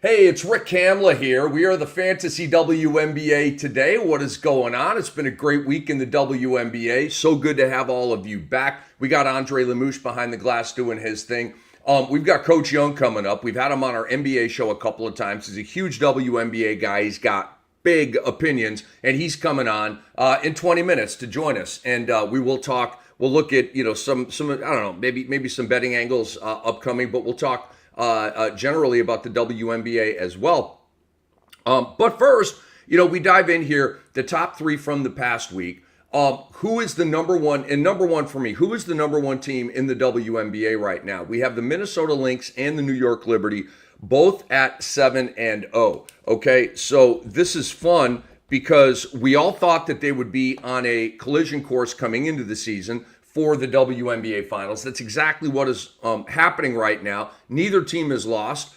Hey, it's Rick Kamla here. We are the Fantasy WNBA today. What is going on? It's been a great week in the WNBA. So good to have all of you back. We got Andre Lemouche behind the glass doing his thing. We've got Coach Young coming up. We've had him on our NBA show a couple of times. He's a huge WNBA guy. He's got big opinions, and he's coming on in 20 minutes to join us. And we will talk. We'll look at some I don't know, maybe some betting angles upcoming, but we'll talk generally about the WNBA as well. But first, we dive in here, the top three from the past week. Who is the number one, and number one for me, who is the number one team in the WNBA right now? We have the Minnesota Lynx and the New York Liberty, both at 7-0. Okay, so this is fun because we all thought that they would be on a collision course coming into the season for the WNBA Finals. That's exactly what is happening right now. Neither team is lost.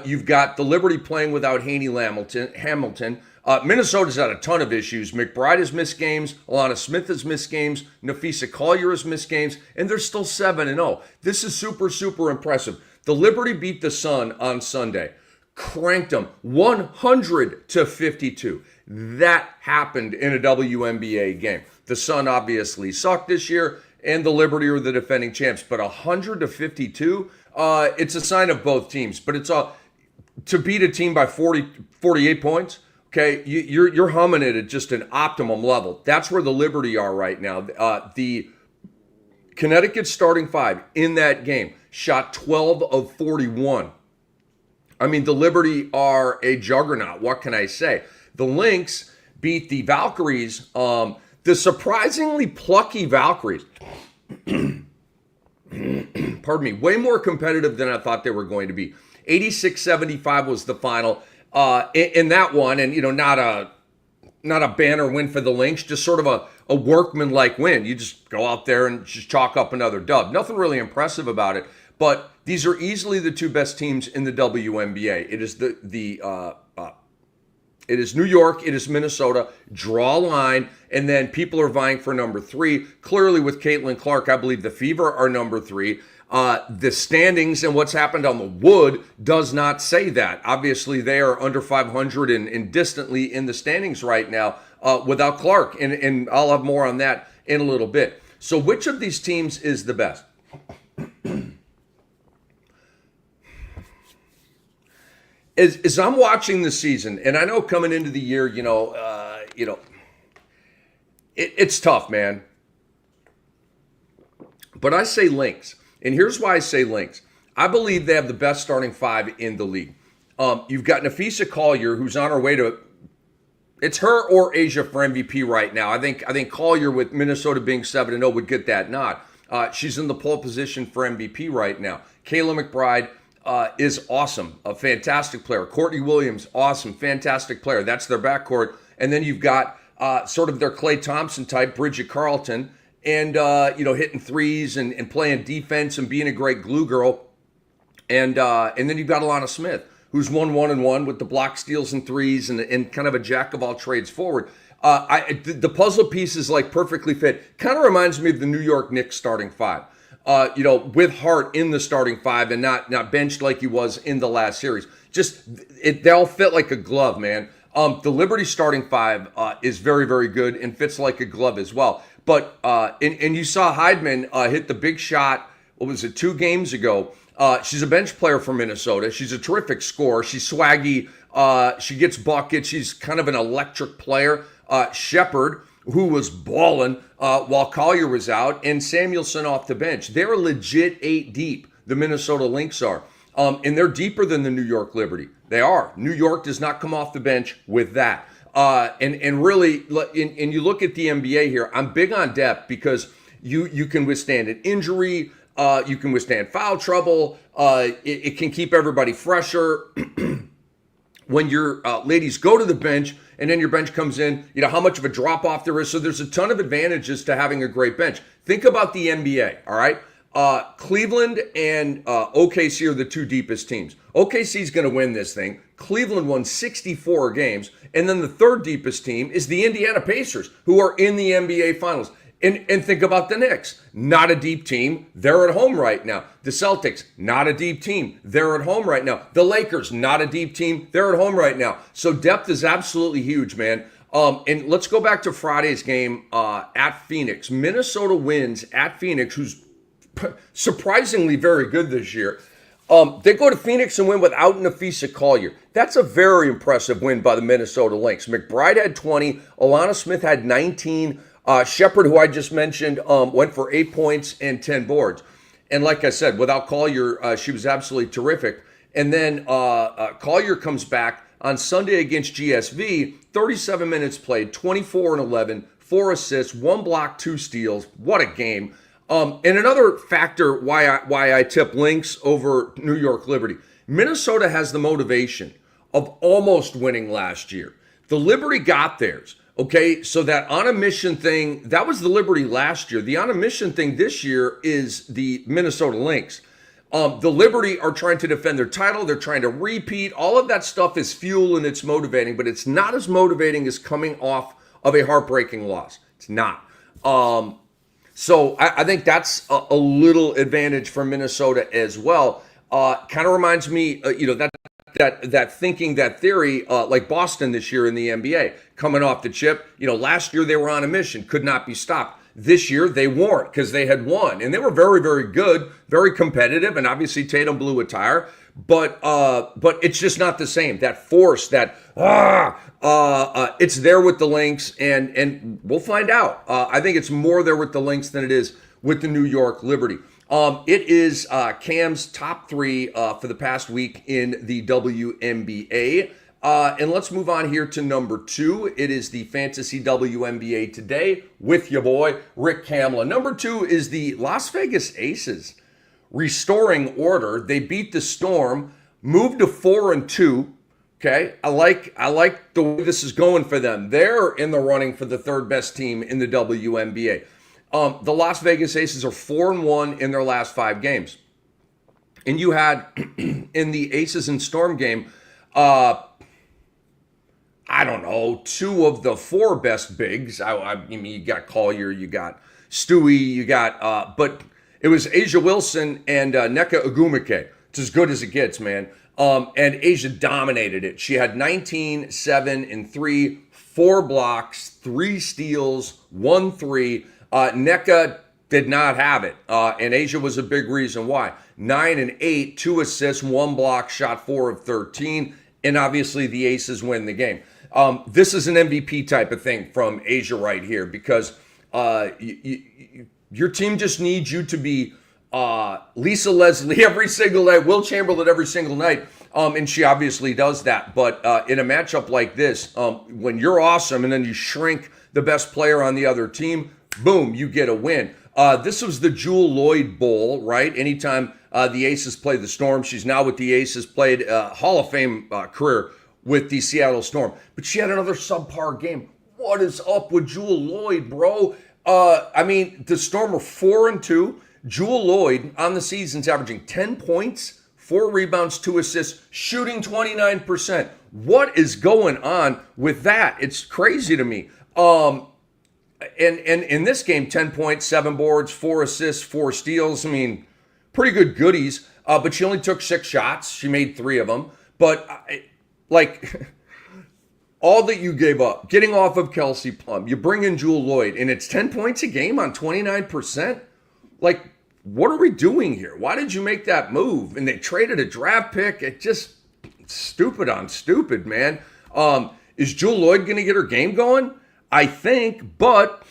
You've got the Liberty playing without Haney Hamilton. Minnesota's had a ton of issues. McBride has missed games. Alana Smith has missed games. Nafisa Collier has missed games. And they're still 7-0. This is super, super impressive. The Liberty beat the Sun on Sunday. Cranked them 100-52. That happened in a WNBA game. The Sun obviously sucked this year, and the Liberty are the defending champs. But 100-52, it's a sign of both teams. But it's to beat a team by 48 points. Okay, you're humming it at just an optimum level. That's where the Liberty are right now. The Connecticut starting five in that game shot 12 of 41. I mean, the Liberty are a juggernaut. What can I say? The Lynx beat the Valkyries, the surprisingly plucky Valkyries. Pardon me, way more competitive than I thought they were going to be. 86-75 was the final in that one, and not a banner win for the Lynx, just sort of a workman-like win. You just go out there and just chalk up another dub. Nothing really impressive about it, but these are easily the two best teams in the WNBA. It is it is New York, it is Minnesota. Draw a line, and then people are vying for number three. Clearly, with Caitlin Clark, I believe the Fever are number three. The standings and what's happened on the wood does not say that. Obviously, they are under 500 and distantly in the standings right now without Clark, and I'll have more on that in a little bit. So which of these teams is the best? As I'm watching the season, and I know coming into the year, it's tough, man. But I say Lynx. And here's why I say Lynx. I believe they have the best starting five in the league. You've got Nafisa Collier, who's on her way to, it's her or Asia for MVP right now. I think Collier, with Minnesota being 7-0, would get that nod. She's in the pole position for MVP right now. Kayla McBride is awesome, a fantastic player. Courtney Williams, awesome, fantastic player. That's their backcourt. And then you've got sort of their Klay Thompson type, Bridget Carlton, and hitting threes and playing defense and being a great glue girl. And then you've got Alana Smith, who's 1-1-1 with the block, steals, and threes, and kind of a jack of all trades forward. The puzzle pieces like perfectly fit. Kind of reminds me of the New York Knicks starting five. With Hart in the starting five and not benched like he was in the last series. They all fit like a glove, man. The Liberty starting five is very, very good and fits like a glove as well. But and you saw Heidman hit the big shot, 2 games ago. She's a bench player for Minnesota. She's a terrific scorer. She's swaggy. She gets buckets. She's kind of an electric player. Shepard, who was balling while Collier was out, and Samuelson off the bench. They're legit 8 deep, the Minnesota Lynx are. And they're deeper than the New York Liberty. They are. New York does not come off the bench with that. And really, and you look at the NBA here, I'm big on depth because you can withstand an injury, you can withstand foul trouble, it can keep everybody fresher. When your ladies go to the bench and then your bench comes in, how much of a drop-off there is. So there's a ton of advantages to having a great bench. Think about the NBA, all right? Cleveland and OKC are the 2 deepest teams. OKC is going to win this thing. Cleveland won 64 games. And then the 3rd deepest team is the Indiana Pacers, who are in the NBA Finals. And think about the Knicks. Not a deep team. They're at home right now. The Celtics, not a deep team. They're at home right now. The Lakers, not a deep team. They're at home right now. So depth is absolutely huge, man. And let's go back to Friday's game at Phoenix. Minnesota wins at Phoenix, who's surprisingly very good this year. They go to Phoenix and win without Nafisa Collier. That's a very impressive win by the Minnesota Lynx. McBride had 20. Alana Smith had 19. Shepard, who I just mentioned, went for 8 points and 10 boards. And like I said, without Collier, she was absolutely terrific. And then Collier comes back on Sunday against GSV, 37 minutes played, 24 and 11, 4 assists, 1 block, 2 steals. What a game. And another factor why I tip Lynx over New York Liberty. Minnesota has the motivation of almost winning last year. The Liberty got theirs. Okay, so that on a mission thing, that was the Liberty last year. The on a mission thing this year is the Minnesota Lynx. The Liberty are trying to defend their title. They're trying to repeat. All of that stuff is fuel and it's motivating, but it's not as motivating as coming off of a heartbreaking loss. It's not. So I think that's a little advantage for Minnesota as well. Kind of reminds me, that thinking, that theory, like Boston this year in the NBA, coming off the chip. Last year they were on a mission, could not be stopped. This year they weren't because they had won, and they were very, very good, very competitive, and obviously Tatum blew a tire. But it's just not the same. That force, it's there with the Lynx, and we'll find out. I think it's more there with the Lynx than it is with the New York Liberty. It is Cam's top 3 for the past week in the WNBA. And let's move on here to number 2. It is the Fantasy WNBA today with your boy, Rick Kamla. Number 2 is the Las Vegas Aces. Restoring order. They beat the Storm, moved to 4-2. Okay, I like the way this is going for them. They're in the running for the 3rd best team in the WNBA. The Las Vegas Aces are 4-1 in their last 5 games. And you had in the Aces and Storm game, I don't know, 2 of the 4 best bigs. I mean, you got Collier, you got Stewie, you got, but it was Asia Wilson and Nneka Ogwumike. It's as good as it gets, man. And Asia dominated it. She had 19, 7, and 3, 4 blocks, 3 steals, 1 3. Nneka did not have it, and Asia was a big reason why. 9 and 8, 2 assists, 1 block, shot 4 of 13, and obviously the Aces win the game. This is an MVP type of thing from Asia right here because your team just needs you to be Lisa Leslie every single night, Will Chamberlain every single night, and she obviously does that. But in a matchup like this, when you're awesome and then you shrink the best player on the other team, boom, you get a win. This was the Jewel Lloyd Bowl, right? Anytime the Aces play the Storm, she's now with the Aces, played a Hall of Fame career with the Seattle Storm. But she had another subpar game. What is up with Jewel Lloyd, bro? I mean, the Storm are 4-2. Jewel Lloyd on the season's averaging 10 points, 4 rebounds, 2 assists, shooting 29%. What is going on with that? It's crazy to me. And in this game, 10 points, 7 boards, 4 assists, 4 steals. I mean, pretty good goodies. But she only took 6 shots. She made 3 of them. But, all that you gave up, getting off of Kelsey Plum, you bring in Jewel Lloyd, and it's 10 points a game on 29%? Like, what are we doing here? Why did you make that move? And they traded a draft pick. It just, stupid on stupid, man. Is Jewel Lloyd going to get her game going? I think, but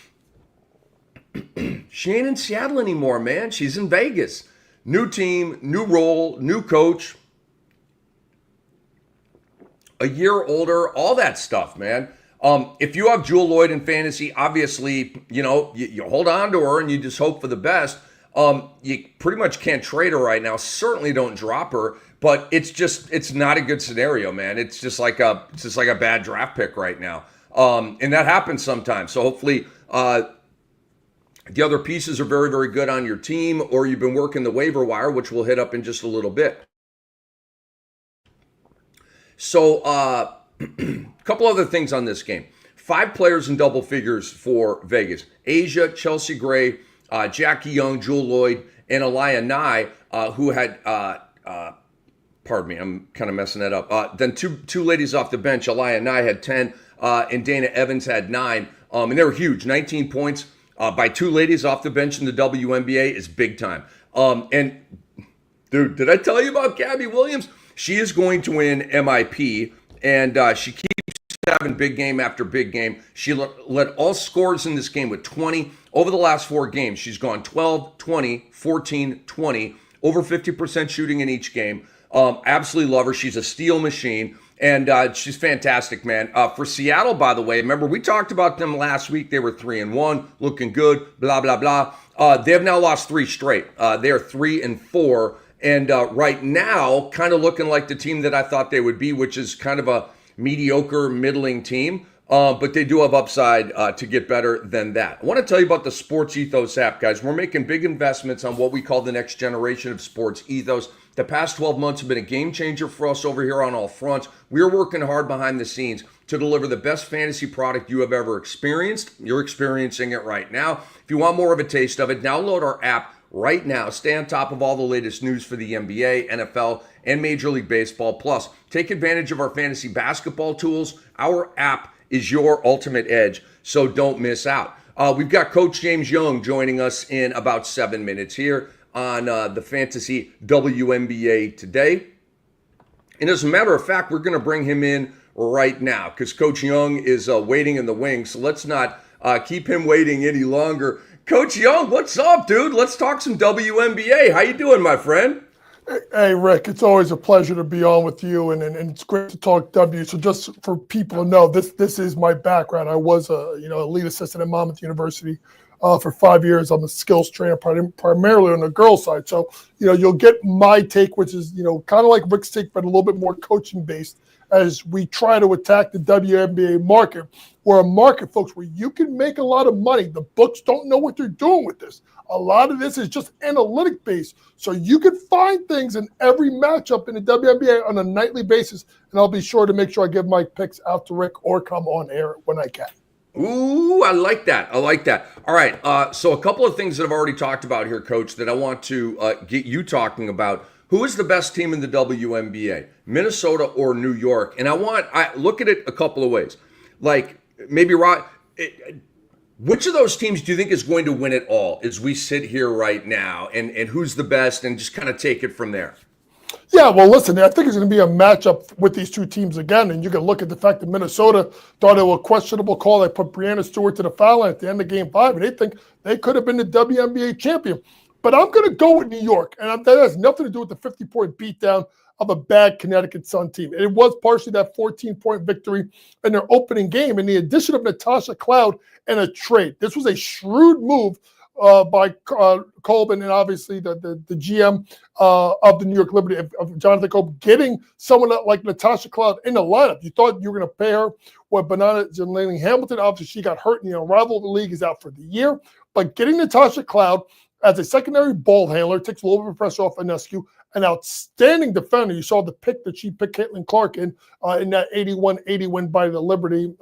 she ain't in Seattle anymore, man. She's in Vegas. New team, new role, new coach. A year older, all that stuff, man. If you have Jewel Lloyd in fantasy, obviously, you hold on to her and you just hope for the best. You pretty much can't trade her right now. Certainly don't drop her, but it's not a good scenario, man. It's just like a bad draft pick right now. And that happens sometimes. So hopefully, the other pieces are very, very good on your team, or you've been working the waiver wire, which we'll hit up in just a little bit. So, a couple other things on this game. 5 players in double figures for Vegas. Asia, Chelsea Gray, Jackie Young, Jewel Lloyd, and Aliyah Nye, who had, pardon me, I'm kind of messing that up. Then two ladies off the bench. Aliyah Nye had 10, and Dana Evans had 9. And they were huge, 19 points by 2 ladies off the bench in the WNBA is big time. And dude, did I tell you about Gabby Williams? She is going to win MIP, and she keeps having big game after big game. She led all scorers in this game with 20. Over the last 4 games, she's gone 12, 20, 14, 20, over 50% shooting in each game. Absolutely love her. She's a steal machine, and she's fantastic, man. For Seattle, by the way, remember we talked about them last week. They were 3-1, looking good, blah, blah, blah. They have now lost 3 straight. They're 3-4, and right now, kind of looking like the team that I thought they would be, which is kind of a mediocre, middling team. But they do have upside to get better than that. I want to tell you about the Sports Ethos app, guys. We're making big investments on what we call the next generation of Sports Ethos. The past 12 months have been a game changer for us over here on all fronts. We're working hard behind the scenes to deliver the best fantasy product you have ever experienced. You're experiencing it right now. If you want more of a taste of it, download our app right now. Stay on top of all the latest news for the NBA, NFL, and Major League Baseball. Plus, take advantage of our fantasy basketball tools. Our app is your ultimate edge, so don't miss out. We've got Coach James Young joining us in about 7 minutes here on the Fantasy WNBA today. And as a matter of fact, we're going to bring him in right now because Coach Young is waiting in the wings, so let's not keep him waiting any longer. Coach Young, what's up, dude? Let's talk some WNBA. How you doing, my friend? Hey, Rick, it's always a pleasure to be on with you, and it's great to talk W. So just for people to know, this is my background. I was a lead assistant at Monmouth University for 5 years. I'm a skills trainer primarily on the girls' side. So, you'll get my take, which is, kind of like Rick's take, but a little bit more coaching based as we try to attack the WNBA market. We're a market, folks, where you can make a lot of money. The books don't know what they're doing with this. A lot of this is just analytic based. So you can find things in every matchup in the WNBA on a nightly basis. And I'll be sure to make sure I give my picks out to Rick or come on air when I can. Ooh, I like that. All right. So a couple of things that I've already talked about here, Coach, that I want to get you talking about. Who is the best team in the WNBA? Minnesota or New York? And I look at it a couple of ways. Like maybe which of those teams do you think is going to win it all as we sit here right now? And who's the best? And just kind of take it from there. Yeah, well, listen, I think it's going to be a matchup with these two teams again. And you can look at the fact that Minnesota thought it was a questionable call. They put Breanna Stewart to the foul line at the end of Game 5, and they think they could have been the WNBA champion. But I'm going to go with New York, and that has nothing to do with the 50-point beatdown of a bad Connecticut Sun team. It was partially that 14-point victory in their opening game, and the addition of Natasha Cloud and a trade. This was a shrewd move by Colvin and obviously the GM of the New York Liberty, of Jonathan Colvin, getting someone like Natasha Cloud in the lineup. You thought you were going to pay her what Banana Janelle Hamilton. Obviously, she got hurt in the rival of the league, is out for the year. But getting Natasha Cloud as a secondary ball handler takes a little bit of pressure off Ionescu. An outstanding defender. You saw the pick that she picked Caitlin Clark in that 81-80 win by the Liberty,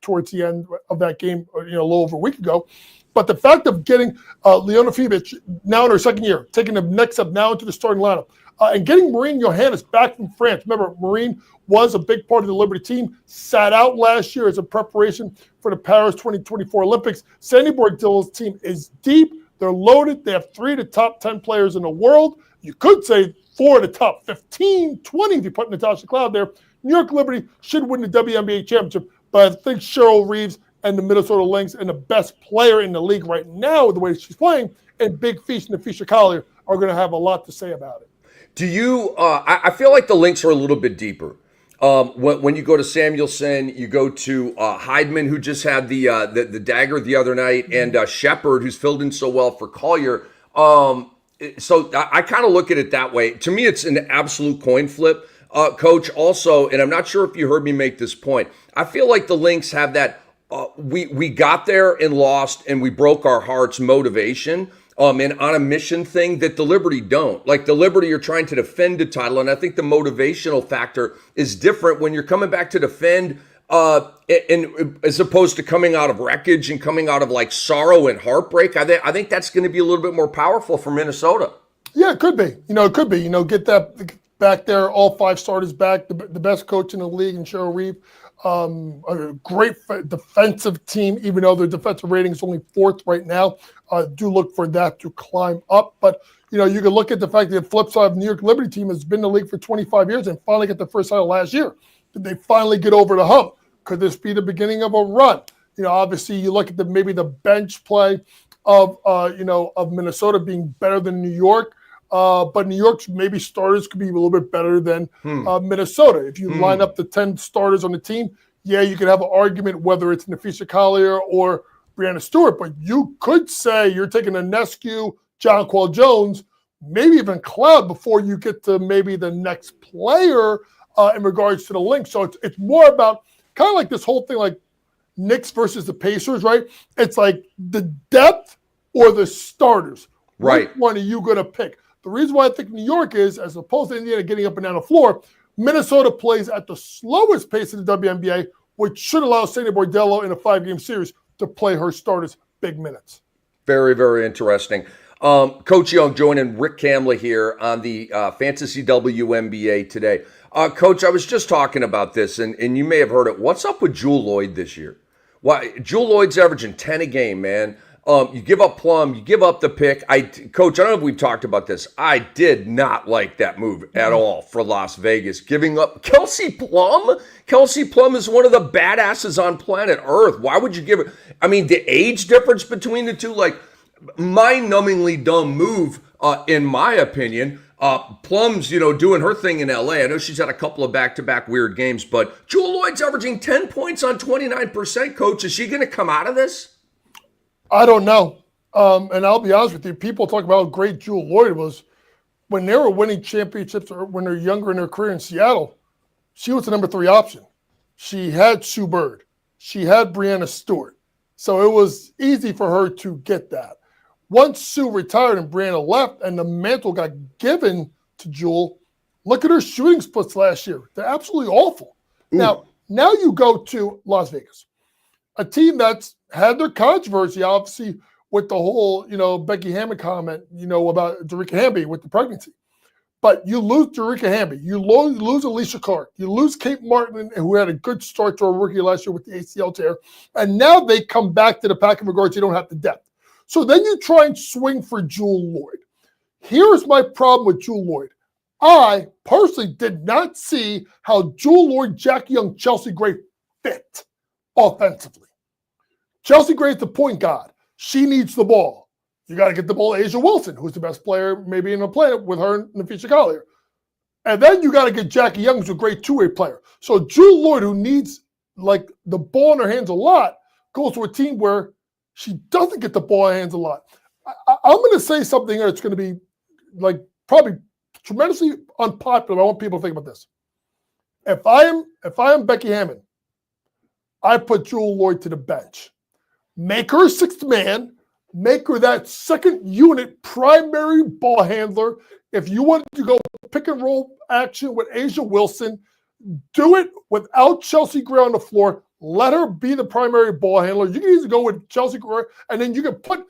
towards the end of that game, a little over a week ago. But the fact of getting Leona Fibic now in her second year, taking the next step now into the starting lineup, and getting Marine Johannes back from France. Remember, Marine was a big part of the Liberty team, sat out last year as a preparation for the Paris 2024 Olympics. Sandy Bordill's team is deep. They're loaded. They have 3 of the top 10 players in the world. You could say 4 of the top 15, 20 if you put Natasha Cloud there. New York Liberty should win the WNBA championship, but I think Cheryl Reeves and the Minnesota Lynx and the best player in the league right now, the way she's playing, and Big Fish and Fisher Collier are going to have a lot to say about it. Do you? I feel like the Lynx are a little bit deeper. When you go to Samuelson, you go to Heidman, who just had the dagger the other night, and Shepard, who's filled in so well for Collier. So I kind of look at it that way. To me, it's an absolute coin flip, Coach. Also, and I'm not sure if you heard me make this point, I feel like the Lynx have that we got there and lost and we broke our hearts motivation and on a mission thing that the Liberty don't. Like the Liberty are trying to defend the title, and I think the motivational factor is different when you're coming back to defend And as opposed to coming out of wreckage and coming out of like sorrow and heartbreak, I think that's going to be a little bit more powerful for Minnesota. Yeah, it could be. It could be. Get that back there, all 5 starters back, the best coach in the league, and Cheryl Reeve. A great defensive team, even though their defensive rating is only 4th right now. Do look for that to climb up. But, you can look at the fact that the flip side of the New York Liberty team has been in the league for 25 years and finally get the first title last year. Did they finally get over the hump? Could this be the beginning of a run? Obviously you look at maybe the bench play of Minnesota being better than New York. But New York's maybe starters could be a little bit better than Minnesota. If you line up the 10 starters on the team, yeah, you could have an argument whether it's Nafisa Collier or Brianna Stewart. But you could say you're taking Ionescu, John Quell Jones, maybe even Cloud before you get to maybe the next player in regards to the link. So it's more about kind of like this whole thing like Knicks versus the Pacers, right? It's like the depth or the starters. Right. Which one are you going to pick? The reason why I think New York is, as opposed to Indiana getting up and down the floor, Minnesota plays at the slowest pace in the WNBA, which should allow Sandy Bordello in a 5-game series to play her starters big minutes. Very, very interesting. Coach Young joining Rick Kamla here on the Fantasy WNBA today. Coach, I was just talking about this, and you may have heard it. What's up with Jewell Loyd this year? Why, Jewell Loyd's averaging 10 a game, man. You give up Plum, you give up the pick. Coach, I don't know if we've talked about this. I did not like that move at all for Las Vegas. Giving up Kelsey Plum? Kelsey Plum is one of the badasses on planet Earth. Why would you give it? I mean, the age difference between the two, like, mind-numbingly dumb move, in my opinion. Plum's, doing her thing in LA. I know she's had a couple of back-to-back weird games, but Jewell Loyd's averaging 10 points on 29%, Coach. Is she going to come out of this? I don't know. And I'll be honest with you, people talk about how great Jewell Loyd was. When they were winning championships or when they're younger in their career in Seattle, she was the number 3 option. She had Sue Bird. She had Brianna Stewart. So it was easy for her to get that. Once Sue retired and Brianna left and the mantle got given to Jewell, look at her shooting splits last year. They're absolutely awful. Now you go to Las Vegas, a team that's had their controversy, obviously, with the whole, Becky Hammond comment, about Darica Hamby with the pregnancy. But you lose Darica Hamby. You lose Alicia Clark. You lose Kate Martin, who had a good start to her rookie last year with the ACL tear. And now they come back to the pack in regards you don't have the depth. So then you try and swing for Jewell Loyd. Here's my problem with Jewell Loyd. I personally did not see how Jewell Loyd, Jackie Young, Chelsea Gray fit offensively. Chelsea Gray is the point guard. She needs the ball. You got to get the ball to Asia Wilson, who's the best player maybe in the planet with her and Nafisa Collier. And then you got to get Jackie Young, who's a great 2-way player. So Jewell Loyd, who needs like the ball in her hands a lot, goes to a team where she doesn't get the ball in her hands a lot. I'm going to say something here that's going to be like probably tremendously unpopular. I want people to think about this. If I am Becky Hammond, I put Jewell Loyd to the bench. Make her 6th man. Make her that second unit primary ball handler. If you want to go pick and roll action with Asia Wilson, do it without Chelsea Gray on the floor. Let her be the primary ball handler. You can easily go with Chelsea Gray, and then you can put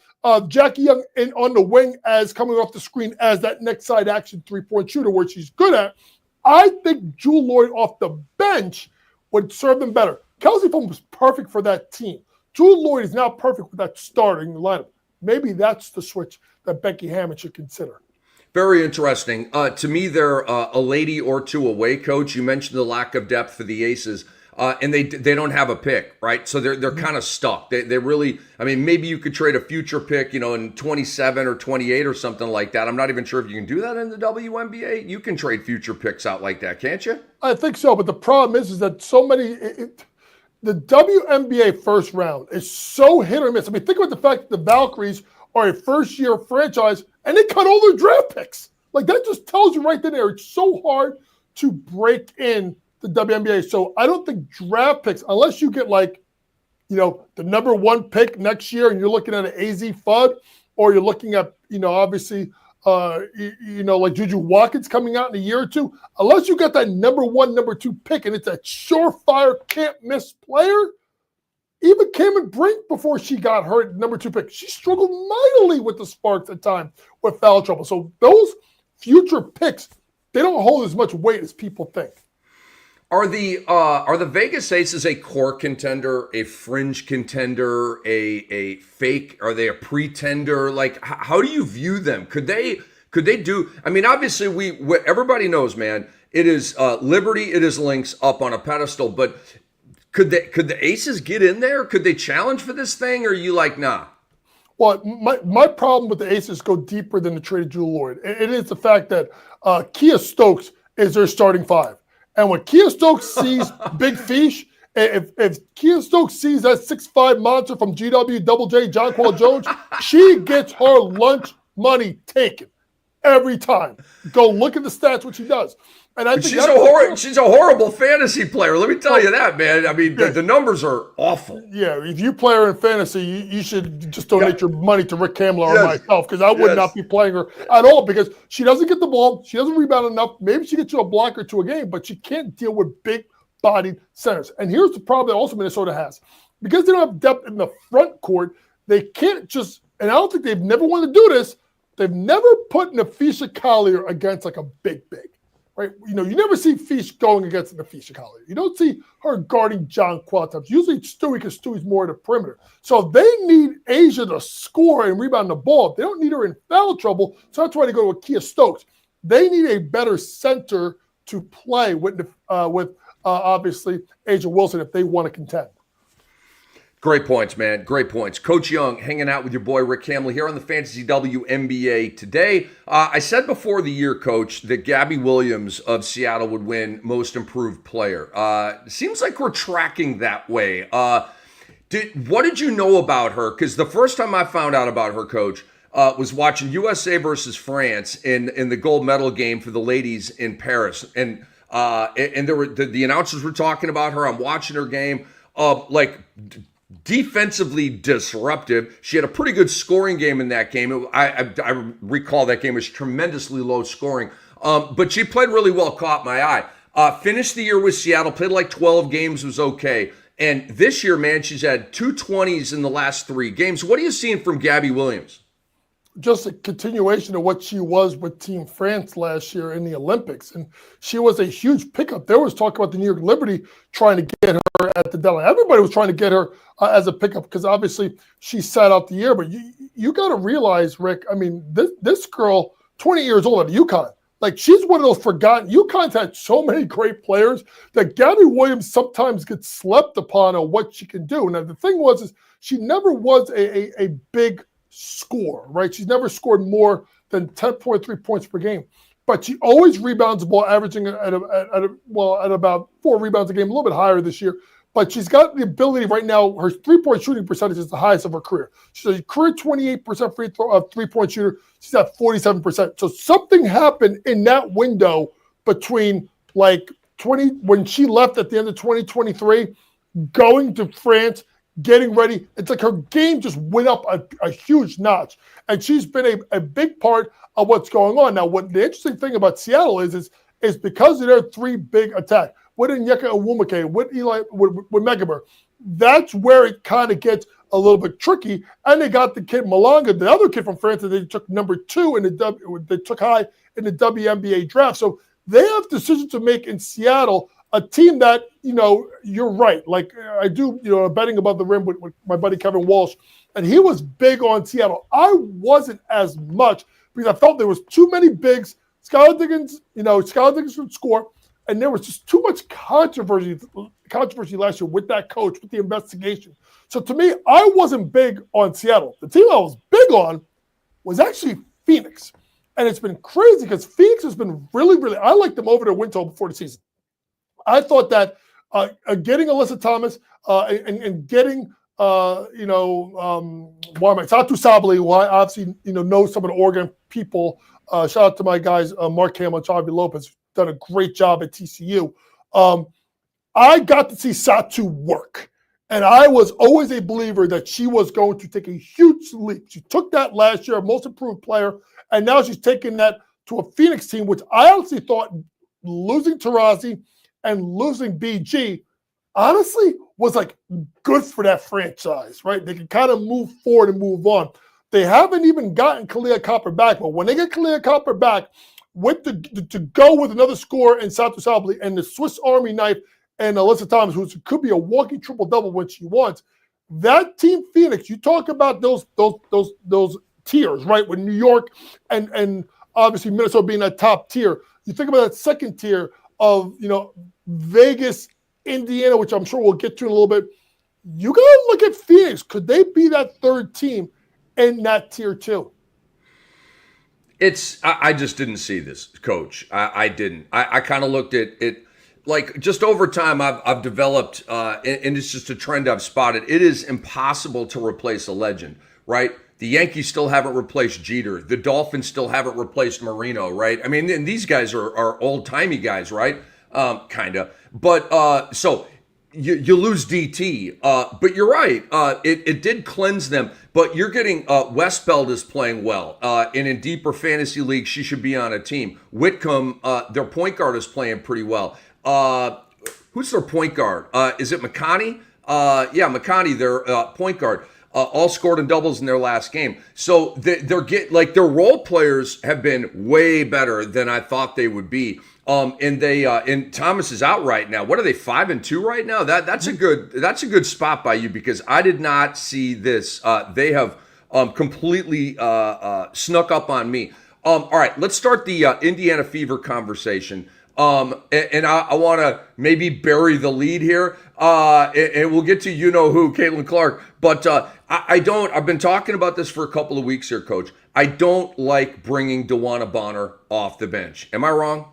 Jackie Young in on the wing as coming off the screen as that next side action 3-point shooter, where she's good at. I think Jewell Loyd off the bench would serve them better. Kelsey Plum was perfect for that team. Jewell Loyd is now perfect with that starting lineup. Maybe that's the switch that Becky Hammond should consider. Very interesting. To me, they're a lady or two away, Coach. You mentioned the lack of depth for the Aces, and they don't have a pick, right? So they're kind of stuck. They really, I mean, maybe you could trade a future pick, in 27 or 28 or something like that. I'm not even sure if you can do that in the WNBA. You can trade future picks out like that, can't you? I think so, but the problem is that so many. The WNBA first round is so hit or miss. I mean, think about the fact that the Valkyries are a first-year franchise, and they cut all their draft picks. Like, that just tells you right there, it's so hard to break in the WNBA. So I don't think draft picks, unless you get, like, the number 1 pick next year and you're looking at an AZ FUD, or you're looking at, obviously like Juju Watkins coming out in a year or two, unless you got that number 1, number 2 pick, and it's a surefire, can't miss player. Even Cameron Brink, before she got hurt, number 2 pick, she struggled mightily with the Sparks at time with foul trouble. So those future picks, they don't hold as much weight as people think. Are the Vegas Aces a core contender, a fringe contender, a fake? Are they a pretender? Like, how do you view them? Could they do? I mean, obviously, everybody knows, man. It is Liberty, it is Lynx up on a pedestal, but could the Aces get in there? Could they challenge for this thing? Or are you like, nah? Well, my problem with the Aces go deeper than the trade of Jewel Lloyd. It is the fact that Kia Stokes is their starting 5. And when Kia Stokes sees Big Fish, if Kia Stokes sees that 6'5" monster from GW Double J, John Qual Jones, she gets her lunch money taken every time. Go look at the stats, what she does. And I think she's a horrible fantasy player. Let me tell you that, man. I mean, the numbers are awful. Yeah, if you play her in fantasy, you should just donate your money to Rick Kamla or myself, because I would not be playing her at all, because she doesn't get the ball, she doesn't rebound enough. Maybe she gets you a block or 2 a game, but she can't deal with big-bodied centers. And here's the problem that also Minnesota has. Because they don't have depth in the front court, they can't just, and I don't think they've never wanted to do this, they've never put Nafisha Collier against like a big. Right, you never see Fish going against Nafisha Collier. You don't see her guarding John Qual times. Usually it's Stewie, because Stewie's more at the perimeter. So they need Asia to score and rebound the ball. They don't need her in foul trouble. So that's why they go with Kia Stokes. They need a better center to play with obviously Asia Wilson if they want to contend. Great points, man. Great points. Coach Young hanging out with your boy Rick Kamla here on the Fantasy WNBA today. I said before the year, Coach, that Gabby Williams of Seattle would win Most Improved Player. Seems like we're tracking that way. What did you know about her? Because the first time I found out about her, Coach, was watching USA versus France in the gold medal game for the ladies in Paris, and there were the announcers were talking about her. I'm watching her game, defensively disruptive. She had a pretty good scoring game in that game. I recall that game was tremendously low scoring, but she played really well, caught my eye. Finished the year with Seattle, played like 12 games, was okay. And this year, man, she's had 2 20s in the last 3 games. What are you seeing from Gabby Williams? Just a continuation of what she was with Team France last year in the Olympics. And she was a huge pickup. There was talk about the New York Liberty trying to get her at the deadline. Everybody was trying to get her as a pickup, because obviously she sat out the year. But you got to realize, Rick, I mean, this girl, 20 years old at UConn, like, she's one of those forgotten. UConn's had so many great players that Gabby Williams sometimes gets slept upon on what she can do. Now, the thing is she never was a big score, right? She's never scored more than 10.3 points per game, but she always rebounds the ball, averaging at about 4 rebounds a game, a little bit higher this year. But she's got the ability right now. Her 3-point shooting percentage is the highest of her career. She's a career 28% 3-point shooter. She's at 47%. So something happened in that window between when she left at the end of 2023, going to France, getting ready. It's like her game just went up a huge notch. And she's been a big part of what's going on. Now, what the interesting thing about Seattle is because of their 3 big attacks, with Onyeka Onwuemeke, with Megaber, that's where it kind of gets a little bit tricky. And they got the kid Malanga, the other kid from France, that they took number 2 they took high in the WNBA draft. So they have decisions to make in Seattle, a team that, you're right. Like, I do, betting above the rim with my buddy Kevin Walsh, and he was big on Seattle. I wasn't as much, because I felt there was too many bigs. Skylar Diggins would score, and there was just too much controversy last year with that coach, with the investigation. So to me, I wasn't big on Seattle. The team I was big on was actually Phoenix. And it's been crazy, because Phoenix has been really, really, I liked them over their win total before the season. I thought that getting Alyssa Thomas and getting, Satu Sabali, who I obviously, know some of the Oregon people. Shout out to my guys, Mark Hamill and Charlie Lopez, done a great job at TCU. I got to see Satu work. And I was always a believer that she was going to take a huge leap. She took that last year, most improved player, and now she's taking that to a Phoenix team, which I honestly thought losing Taurasi and losing BG honestly was like good for that franchise, right? They can kind of move forward and move on. They haven't even gotten Kalia Copper back, but when they get Kalia Copper back, with to go with another scorer in Sato Sabli and the Swiss Army knife and Alyssa Thomas, who could be a walking triple-double when she wants, that team Phoenix, you talk about those tiers, right? With New York and obviously Minnesota being that top tier. You think about that second tier of, Vegas, Indiana, which I'm sure we'll get to in a little bit. You got to look at Phoenix. Could they be that third team in that tier too? I just didn't see this, Coach. I didn't. I kind of looked at it. Like, just over time, I've developed, and it's just a trend I've spotted. It is impossible to replace a legend, right? The Yankees still haven't replaced Jeter. The Dolphins still haven't replaced Marino, right? I mean, and these guys are old-timey guys, right? Kind of. But so you lose DT. But you're right. It did cleanse them. But you're getting Westbeld is playing well. And in deeper fantasy leagues, she should be on a team. Whitcomb, their point guard, is playing pretty well. Who's their point guard? Is it McConney? Yeah, McConney, their point guard. All scored in doubles in their last game. So their role players have been way better than I thought they would be. And Thomas is out right now. What are they, 5-2 right now? That's a good spot by you, because I did not see this. They have completely snuck up on me. All right, let's start the Indiana Fever conversation. And I want to maybe bury the lead here, and we'll get to who, Caitlin Clark. But I've been talking about this for a couple of weeks here, Coach. I don't like bringing DeWanna Bonner off the bench. Am I wrong?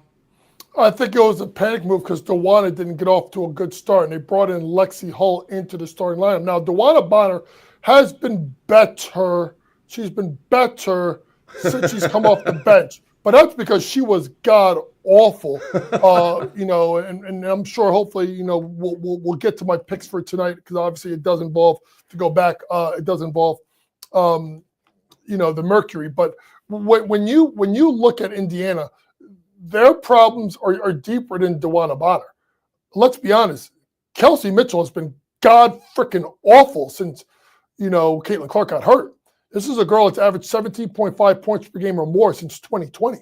I think it was a panic move because DeWanna didn't get off to a good start, and they brought in Lexi Hull into the starting lineup. Now, DeWanna Bonner has been better. She's been better since she's come off the bench. But that's because she was god awful, and I'm sure hopefully, we'll get to my picks for tonight, because obviously it does involve, to go back, it does involve, the Mercury. But when you look at Indiana, their problems are deeper than DeWanna Bonner. Let's be honest. Kelsey Mitchell has been god freaking awful since, Caitlin Clark got hurt. This is a girl that's averaged 17.5 points per game or more since 2020.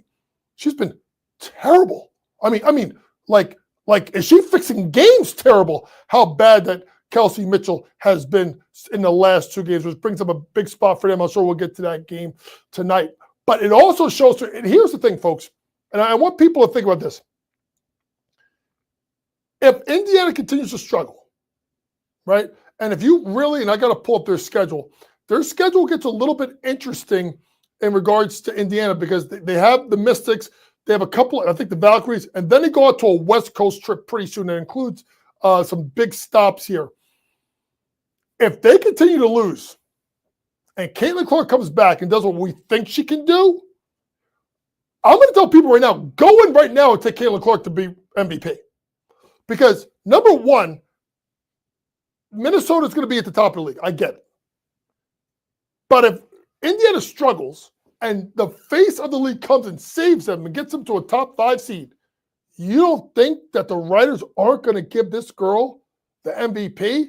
She's been terrible. I mean, like, is she fixing games terrible? How bad that Kelsey Mitchell has been in the last two games, which brings up a big spot for them. I'm sure we'll get to that game tonight. But it also shows, and here's the thing, folks, and I want people to think about this. If Indiana continues to struggle, right, and if you really, and I got to pull up their schedule gets a little bit interesting in regards to Indiana, because they have the Mystics, they have a couple, I think the Valkyries, and then they go out to a West Coast trip pretty soon. That includes some big stops here. If they continue to lose and Caitlin Clark comes back and does what we think she can do, I'm going to tell people right now, go in right now and take Caitlin Clark to be MVP. Because, number one, Minnesota's going to be at the top of the league. I get it. But if Indiana struggles and the face of the league comes and saves them and gets them to a top 5 seed, you don't think that the writers aren't going to give this girl the MVP?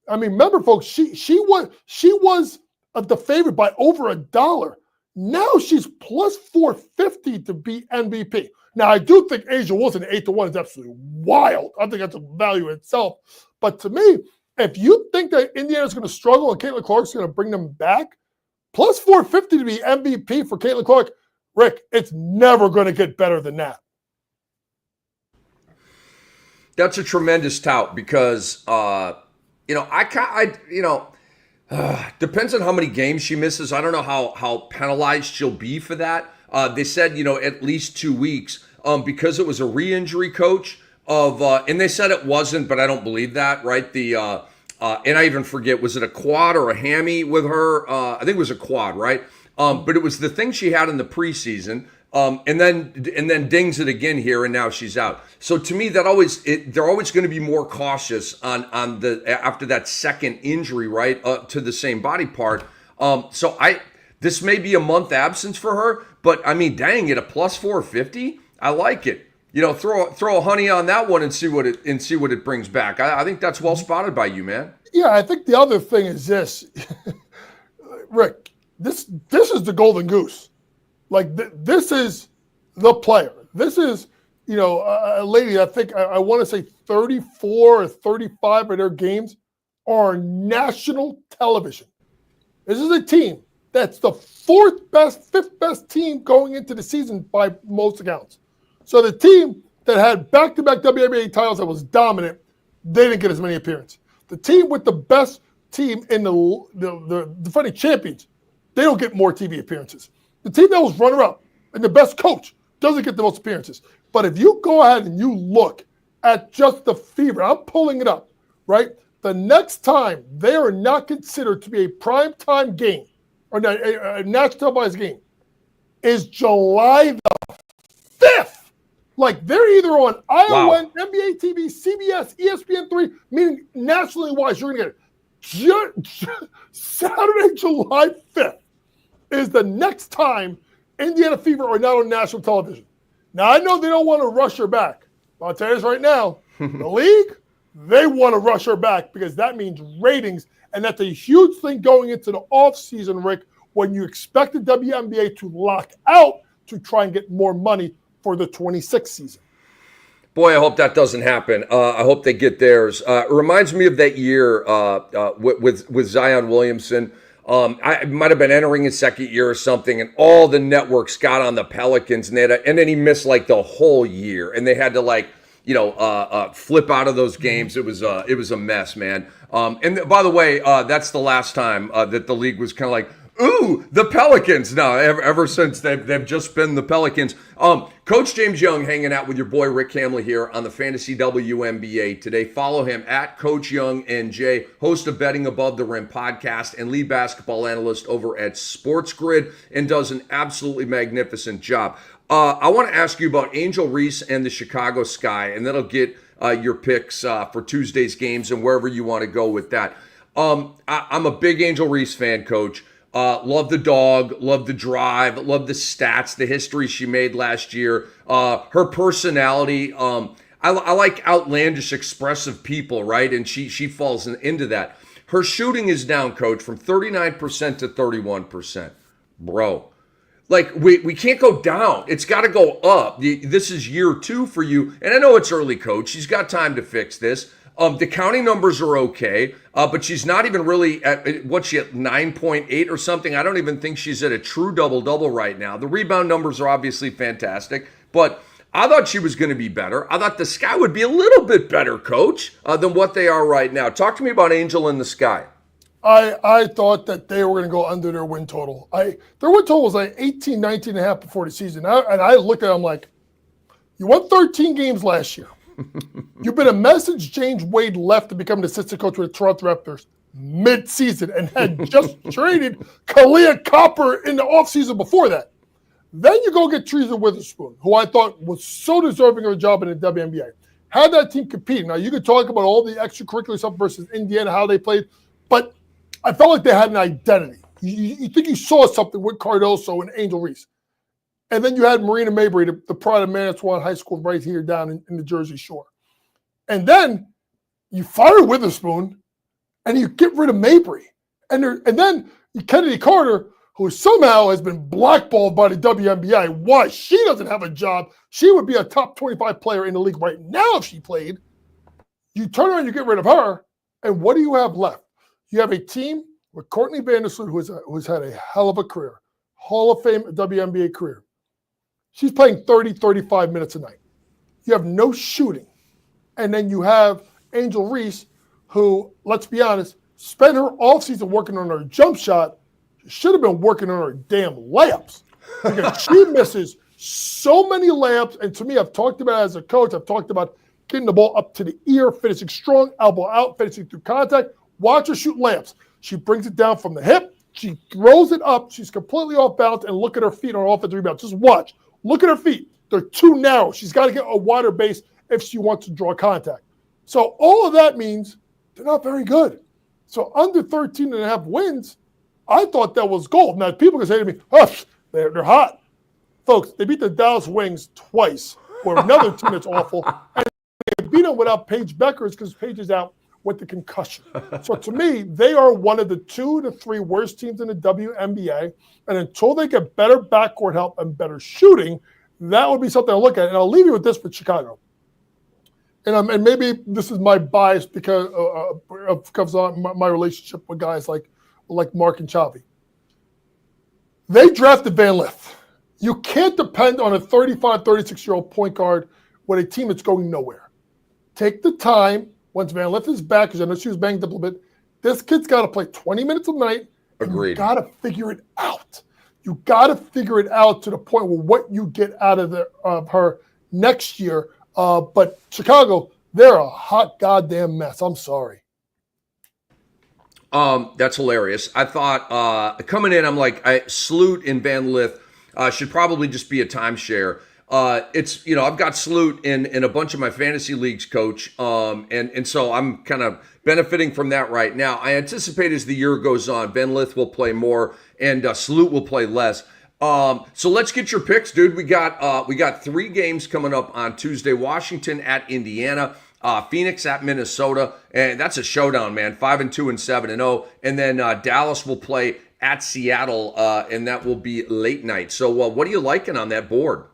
I mean, remember, folks, she was the favorite by over $1. Now she's plus 450 to be MVP. Now, I do think Asia Wilson 8-1 is absolutely wild. I think that's a value in itself. But to me, if you think that Indiana's going to struggle and Caitlin Clark's going to bring them back, plus 450 to be MVP for Caitlin Clark, Rick, it's never going to get better than that. That's a tremendous tout, because, depends on how many games she misses. I don't know how penalized she'll be for that. They said, at least 2 weeks, because it was a re-injury, Coach, and they said it wasn't, but I don't believe that, right? And I even forget, was it a quad or a hammy with her? I think it was a quad, right? But it was the thing she had in the preseason. And then dings it again here, and now she's out. So to me, they're always going to be more cautious on the after that second injury, right, to the same body part. This may be a month absence for her, but I mean, dang, at a plus 450, I like it. Throw a honey on that one and see what it brings back. I think that's well spotted by you, man. Yeah, I think the other thing is this, Rick. This is the golden goose. Like this is the player. This is a lady. I think I want to say 34 or 35 of their games are national television. This is a team that's the fifth best team going into the season by most accounts. So the team that had back-to-back WNBA titles that was dominant, they didn't get as many appearances. The team with the best team in the defending champions, they don't get more TV appearances. The team that was runner-up and the best coach doesn't get the most appearances. But if you go ahead and you look at just the Fever, I'm pulling it up, right? The next time they are not considered to be a primetime game or a national televised game is July the 5th. Like they're either on ION, NBA TV, CBS, ESPN3, meaning nationally wise, you're going to get it. Saturday, July 5th is the next time Indiana Fever are not on national television. Now, I know they don't want to rush her back. But I'll tell you this right now, the league, they want to rush her back because that means ratings, and that's a huge thing going into the offseason, Rick, when you expect the WNBA to lock out to try and get more money for the 26th season. Boy, I hope that doesn't happen. I hope they get theirs. It reminds me of that year with Zion Williamson. I might have been entering his second year or something, and all the networks got on the Pelicans, and then he missed like the whole year, and they had to flip out of those games. It was a mess, man. And by the way, that's the last time that the league was kind of like, ooh, the Pelicans. No, ever since they've just been the Pelicans. Coach James Young hanging out with your boy Rick Kamla here on the Fantasy WNBA today. Follow him at Coach Young NJ, host of Betting Above the Rim podcast and lead basketball analyst over at SportsGrid, and does an absolutely magnificent job. I want to ask you about Angel Reese and the Chicago Sky, and that'll get your picks for Tuesday's games and wherever you want to go with that. I'm a big Angel Reese fan, Coach. Love the dog, love the drive, love the stats, the history she made last year, her personality. I like outlandish, expressive people, right? And she falls into that. Her shooting is down, Coach, from 39% to 31%. Bro, like we can't go down. It's got to go up. This is year 2 for you. And I know it's early, Coach. She's got time to fix this. The counting numbers are okay, but she's not even really at, what's she at, 9.8 or something? I don't even think she's at a true double-double right now. The rebound numbers are obviously fantastic, but I thought she was going to be better. I thought the Sky would be a little bit better, Coach, than what they are right now. Talk to me about Angel in the Sky. I thought that they were going to go under their win total. Their win total was like 18, 19 and a half before the season. And I looked at them like, you won 13 games last year. You've been a message James Wade left to become the assistant coach with the Toronto Raptors mid-season and had just traded Kalia Copper in the offseason before that. Then you go get Teresa Witherspoon, who I thought was so deserving of a job in the WNBA. Had that team compete. Now, you could talk about all the extracurricular stuff versus Indiana, how they played, but I felt like they had an identity. You think you saw something with Cardoso and Angel Reese. And then you had Marina Mabry, the pride of Manitowoc High School right here down in the Jersey Shore. And then you fire Witherspoon and you get rid of Mabry. And then Kennedy Carter, who somehow has been blackballed by the WNBA. Why? She doesn't have a job. She would be a top 25 player in the league right now if she played. You turn around, you get rid of her, and what do you have left? You have a team with Courtney Vandersloot, who's had a hell of a career, Hall of Fame WNBA career. She's playing 30, 35 minutes a night. You have no shooting. And then you have Angel Reese, who, let's be honest, spent her offseason working on her jump shot. She should have been working on her damn layups. Because she misses so many layups. And to me, I've talked about it as a coach. I've talked about getting the ball up to the ear, finishing strong, elbow out, finishing through contact. Watch her shoot layups. She brings it down from the hip. She throws it up. She's completely off balance. And look at her feet on offensive rebound. Just watch. Look at her feet. They're too narrow. She's got to get a wider base if she wants to draw contact. So all of that means they're not very good. So under 13 and a half wins, I thought that was gold. Now, people can say to me, oh, they're hot. Folks, they beat the Dallas Wings twice, or another team that's awful. And they beat them without Paige Beckers because Paige is out with the concussion. So to me, they are one of the 2 to 3 worst teams in the WNBA. And until they get better backcourt help and better shooting, that would be something to look at. And I'll leave you with this with Chicago. And maybe this is my bias because of my relationship with guys like Mark and Chavi. They drafted Van Lith. You can't depend on a 35, 36-year-old point guard with a team that's going nowhere. Take the time once Van Lith is back, because I know she was banged up a little bit. This kid's got to play 20 minutes a night. Agreed. You got to figure it out. You got to figure it out to the point where what you get out of her next year. But Chicago, they're a hot goddamn mess. I'm sorry. That's hilarious. I thought coming in, I'm like, Sloot and Van Lith should probably just be a timeshare. It's, I've got Sloot in a bunch of my fantasy leagues, coach. And so I'm kind of benefiting from that right now. I anticipate as the year goes on, Van Lith will play more and Sloot will play less. So let's get your picks, dude. We got 3 games coming up on Tuesday. Washington at Indiana, Phoenix at Minnesota, and that's a showdown, man. 5-2 and 7-0, and then Dallas will play at Seattle, and that will be late night. So, what are you liking on that board?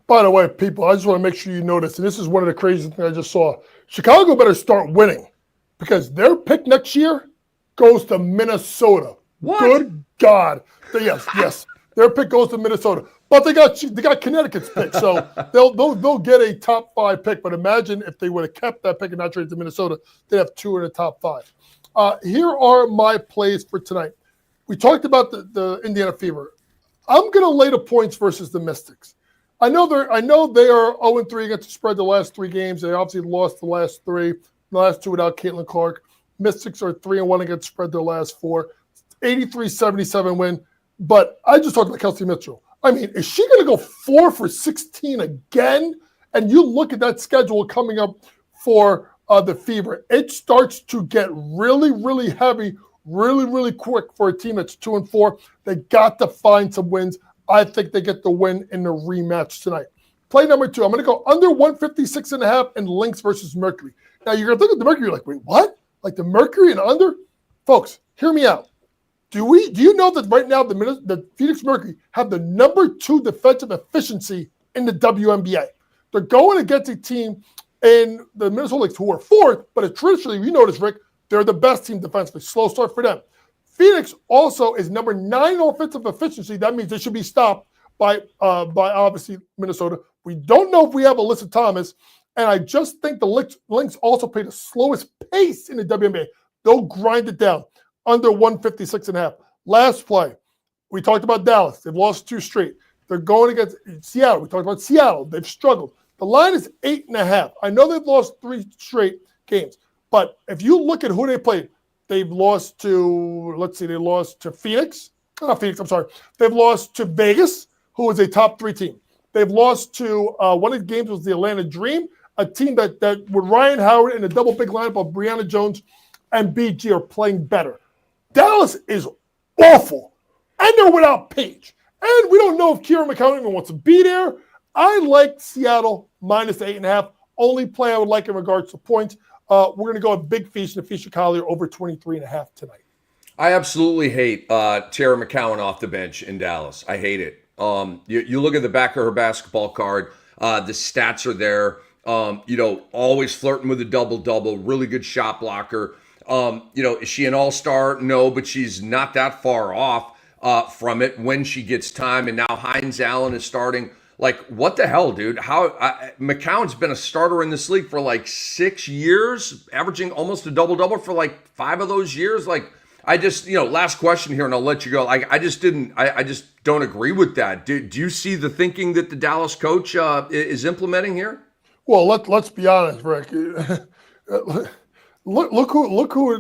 By the way, people, I just want to make sure you notice, and this is one of the crazy things I just saw. Chicago better start winning because their pick next year goes to Minnesota. What? Good God! Yes. Their pick goes to Minnesota, but they got Connecticut's pick, so they'll get a top 5 pick. But imagine if they would have kept that pick and not traded to Minnesota, they'd have 2 in the top 5. Here are my plays for tonight. We talked about the Indiana Fever. I'm going to lay the points versus the Mystics. I know they are 0-3 against the spread the last 3 games. They obviously lost the last 3, the last 2 without Caitlin Clark. Mystics are 3-1 against the spread their last 4, 83-77 win. But I just talked about Kelsey Mitchell. I mean, is she going to go 4 for 16 again? And you look at that schedule coming up for the Fever. It starts to get really, really heavy, really, really quick for a team that's 2-4. They got to find some wins. I think they get the win in the rematch tonight. Play number 2. I'm going to go under 156.5 in Lynx versus Mercury. Now, you're going to look at the Mercury, you're like, wait, what? Like the Mercury and under? Folks, hear me out. Do you know that right now the Phoenix Mercury have the number 2 defensive efficiency in the WNBA? They're going against a team in the Minnesota Lynx who are 4th, but traditionally, you notice, Rick, they're the best team defensively. Slow start for them. Phoenix also is number 9 offensive efficiency. That means they should be stopped by obviously Minnesota. We don't know if we have Alyssa Thomas, and I just think the Lynx also play the slowest pace in the WNBA. They'll grind it down. Under 156.5. Last play. We talked about Dallas. They've lost 2 straight. They're going against Seattle. We talked about Seattle. They've struggled. The line is 8.5. I know they've lost 3 straight games, but if you look at who they played, they've lost to, they lost to Phoenix. Not Phoenix, I'm sorry. They've lost to Vegas, who is a top 3 team. They've lost to, one of the games was the Atlanta Dream, a team that with Ryan Howard and a double big lineup of Brianna Jones and BG are playing better. Dallas is awful, and they're without Paige. And we don't know if Kieran McCown even wants to be there. I like Seattle minus 8.5. Only play I would like in regards to points. We're going to go a big feast and a feast of Collier over 23.5 tonight. I absolutely hate Tara McCowan off the bench in Dallas. I hate it. You look at the back of her basketball card. The stats are there. Always flirting with a double-double. Really good shot blocker. Is she an all-star? No, but she's not that far off from it when she gets time. And now Hines Allen is starting. Like, what the hell, dude? McCown's been a starter in this league for like 6 years, averaging almost a double-double for like 5 of those years. Like, I just, last question here, and I'll let you go. I just don't agree with that. Do you see the thinking that the Dallas coach is implementing here? Well, let's be honest, Rick. Look who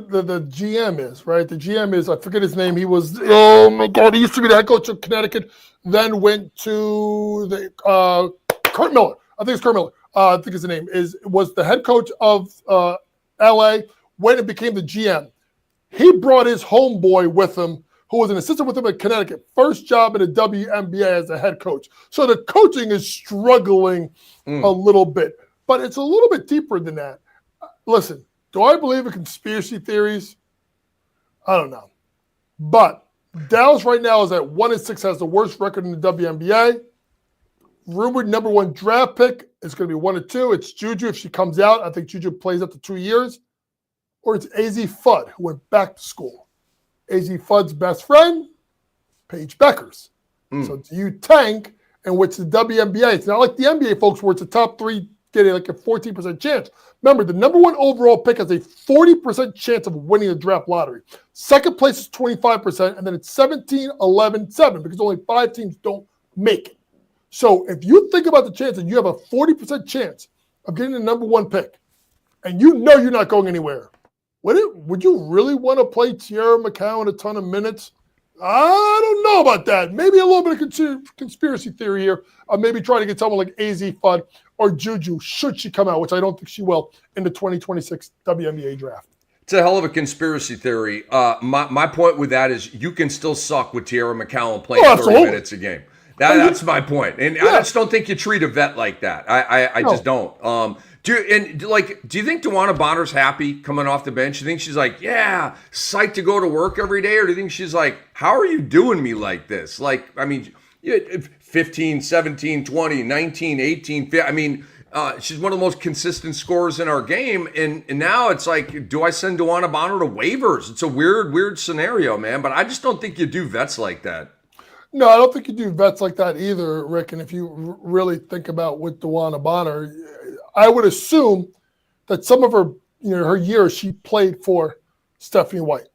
the GM is, right? The GM is, I forget his name. He was, oh my God, he used to be the head coach of Connecticut, then went to the Kurt Miller. I think it's Kurt Miller. I think his name was the head coach of LA when it became the GM. He brought his homeboy with him, who was an assistant with him at Connecticut. First job in the WNBA as a head coach. So the coaching is struggling a little bit, but it's a little bit deeper than that. Listen, do I believe in conspiracy theories? I don't know. But Dallas right now is at 1-6, has the worst record in the WNBA. Rumored number 1 draft pick is going to be 1-2. It's Juju if she comes out. I think Juju plays up to 2 years. Or it's AZ Fudd, who went back to school. AZ Fudd's best friend, Paige Beckers. So do you tank, in which the WNBA, it's not like the NBA folks where it's a top 3 getting like a 14% chance. Remember, the number 1 overall pick has a 40% chance of winning the draft lottery. Second place is 25%, and then it's 17, 11, 7, because only 5 teams don't make it. So if you think about the chance that you have a 40% chance of getting the number 1 pick, and you know you're not going anywhere, would you really want to play Tierra McCowan a ton of minutes? I don't know about that. Maybe a little bit of conspiracy theory here. Maybe trying to get someone like AZ Fudd or Juju, should she come out, which I don't think she will, in the 2026 WNBA draft. It's a hell of a conspiracy theory. My point with that is you can still suck with Tierra McCowan playing 30 minutes a game. That's my point. And I just don't think you treat a vet like that. I just don't. Do you think DeWanna Bonner's happy coming off the bench? You think she's like, yeah, psyched to go to work every day? Or do you think she's like, how are you doing me like this? Like, I mean, 15, 17, 20, 19, 18, 50. I mean, she's one of the most consistent scorers in our game. And now it's like, do I send DeWanna Bonner to waivers? It's a weird scenario, man. But I just don't think you do vets like that. No, I don't think you do vets like that either, Rick. And if you really think about with DeWanna Bonner, I would assume that some of her years she played for Stephanie White.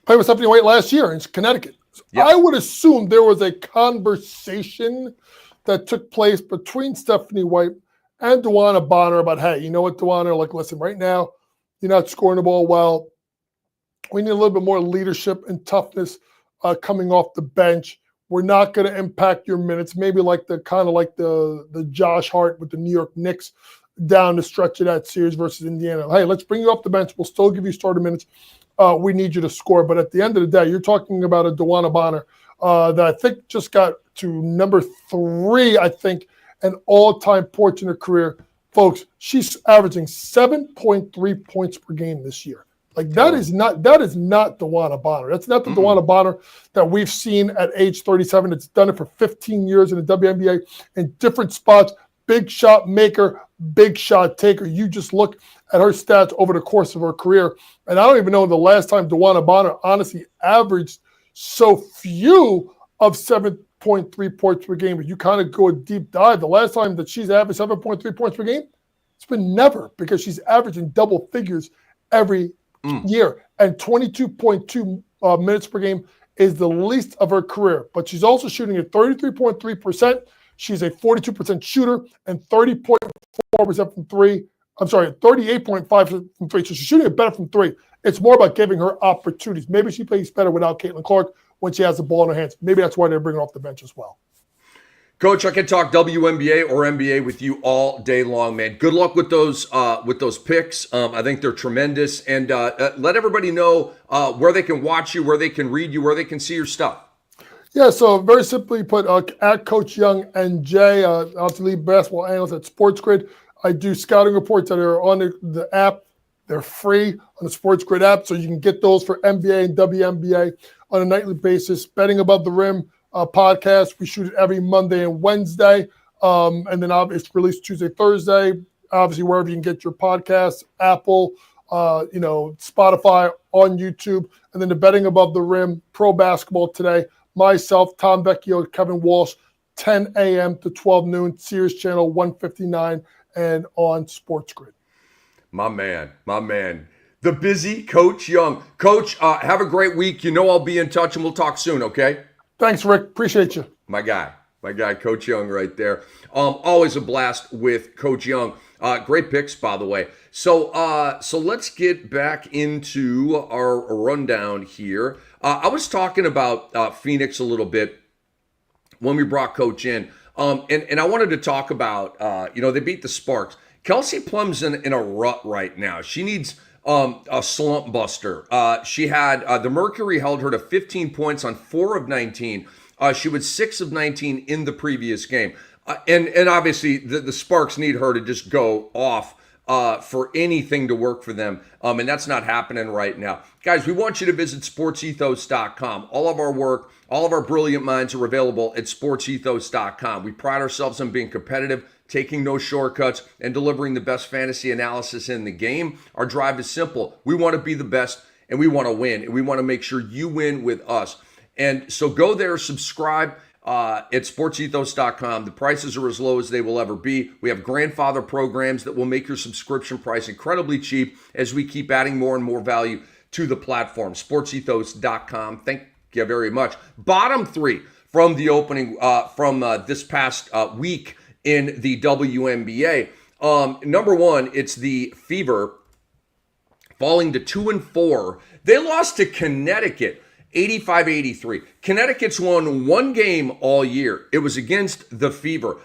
Played with Stephanie White last year in Connecticut. Yep. I would assume there was a conversation that took place between Stephanie White and DeWanna Bonner about, hey, you know what, DeWanna, like, listen, right now, you're not scoring the ball well. We need a little bit more leadership and toughness coming off the bench. We're not going to impact your minutes. Maybe like the Josh Hart with the New York Knicks down the stretch of that series versus Indiana. Hey, let's bring you off the bench. We'll still give you starter minutes. We need you to score. But at the end of the day, you're talking about a DeWanna Bonner that I think just got to number 3, I think, an all-time points in her career. Folks, she's averaging 7.3 points per game this year. Like that is not DeWanna Bonner. That's not the DeWanna Bonner that we've seen at age 37. It's done it for 15 years in the WNBA in different spots. Big shot maker, big shot taker. You just look at her stats over the course of her career. And I don't even know the last time DeWanna Bonner honestly averaged so few of 7.3 points per game. But you kind of go a deep dive. The last time that she's averaged 7.3 points per game, it's been never, because she's averaging double figures every year, and 22.2 minutes per game is the least of her career. But she's also shooting at 33.3%. She's a 42% shooter and 30.4% from 3. I'm sorry, 38.5% from 3. So she's shooting it better from 3. It's more about giving her opportunities. Maybe she plays better without Caitlin Clark when she has the ball in her hands. Maybe that's why they're bringing her off the bench as well. Coach, I can talk WNBA or NBA with you all day long, man. Good luck with those picks. I think they're tremendous. And let everybody know where they can watch you, where they can read you, where they can see your stuff. Yeah, so very simply put, at Coach Young NJ, I'm the lead basketball analyst at SportsGrid. I do scouting reports that are on the app. They're free on the SportsGrid app, so you can get those for NBA and WNBA on a nightly basis. Betting Above the Rim podcast. We shoot it every Monday and Wednesday. And then it's released Tuesday, Thursday. Obviously, wherever you can get your podcasts, Apple, Spotify, on YouTube. And then the Betting Above the Rim, Pro Basketball Today. Myself, Tom Vecchio, Kevin Walsh, 10 a.m. to 12 noon, Sirius Channel 159, and on SportsGrid. My man. The busy Coach Young. Coach, have a great week. You know I'll be in touch, and we'll talk soon, okay? Thanks, Rick. Appreciate you. My guy. My guy, Coach Young, right there. Always a blast with Coach Young. Great picks, by the way. So let's get back into our rundown here. I was talking about Phoenix a little bit when we brought Coach in, and I wanted to talk about they beat the Sparks. Kelsey Plum's in a rut right now. She needs a slump buster. She had the Mercury held her to 15 points on 4 of 19. She was 6 of 19 in the previous game. And obviously the Sparks need her to just go off for anything to work for them. And that's not happening right now. Guys, we want you to visit sportsethos.com. All of our work, all of our brilliant minds are available at sportsethos.com. We pride ourselves on being competitive, taking no shortcuts, and delivering the best fantasy analysis in the game. Our drive is simple. We want to be the best, and we want to win, and we want to make sure you win with us. And so go there, subscribe at sportsethos.com. The prices are as low as they will ever be. We have grandfather programs that will make your subscription price incredibly cheap as we keep adding more and more value to the platform. sportsethos.com. Thank you very much. Bottom 3 from the opening from this past week in the WNBA. Number 1, it's the Fever falling to 2-4. They lost to Connecticut 85-83. Connecticut's won one game all year. It was against the Fever.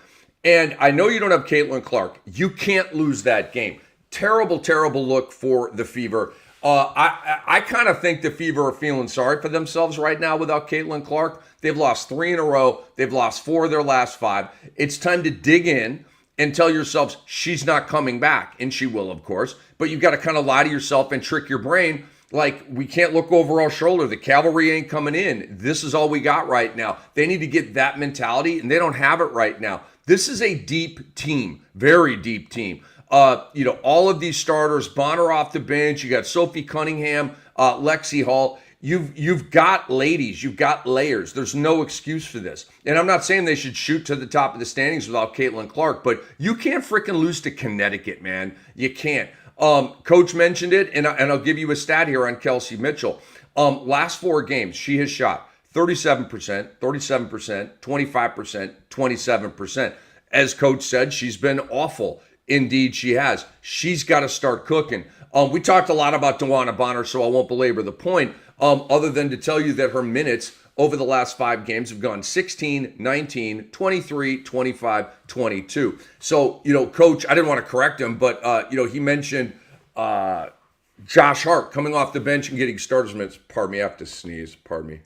And I know you don't have Caitlin Clark. You can't lose that game. Terrible, terrible look for the Fever. I kind of think the Fever are feeling sorry for themselves right now without Caitlin Clark. They've lost 3 in a row. They've lost 4 of their last 5. It's time to dig in and tell yourselves she's not coming back. And she will, of course. But you've got to kind of lie to yourself and trick your brain. Like, we can't look over our shoulder. The cavalry ain't coming in. This is all we got right now. They need to get that mentality, and they don't have it right now. This is a deep team, very deep team. All of these starters, Bonner off the bench. You got Sophie Cunningham, Lexi Hall. You've got ladies. You've got layers. There's no excuse for this. And I'm not saying they should shoot to the top of the standings without Caitlin Clark, but you can't freaking lose to Connecticut, man. You can't. Coach mentioned it, and I'll give you a stat here on Kelsey Mitchell. Last 4 games, she has shot 37%, 37%, 25%, 27%. As Coach said, she's been awful. Indeed, she has. She's got to start cooking. We talked a lot about DeWanna Bonner, so I won't belabor the point, other than to tell you that her minutes over the last 5 games have gone 16, 19, 23, 25, 22. So, Coach, I didn't want to correct him, but, he mentioned Josh Hart coming off the bench and getting starters minutes. Pardon me, I have to sneeze. Pardon me.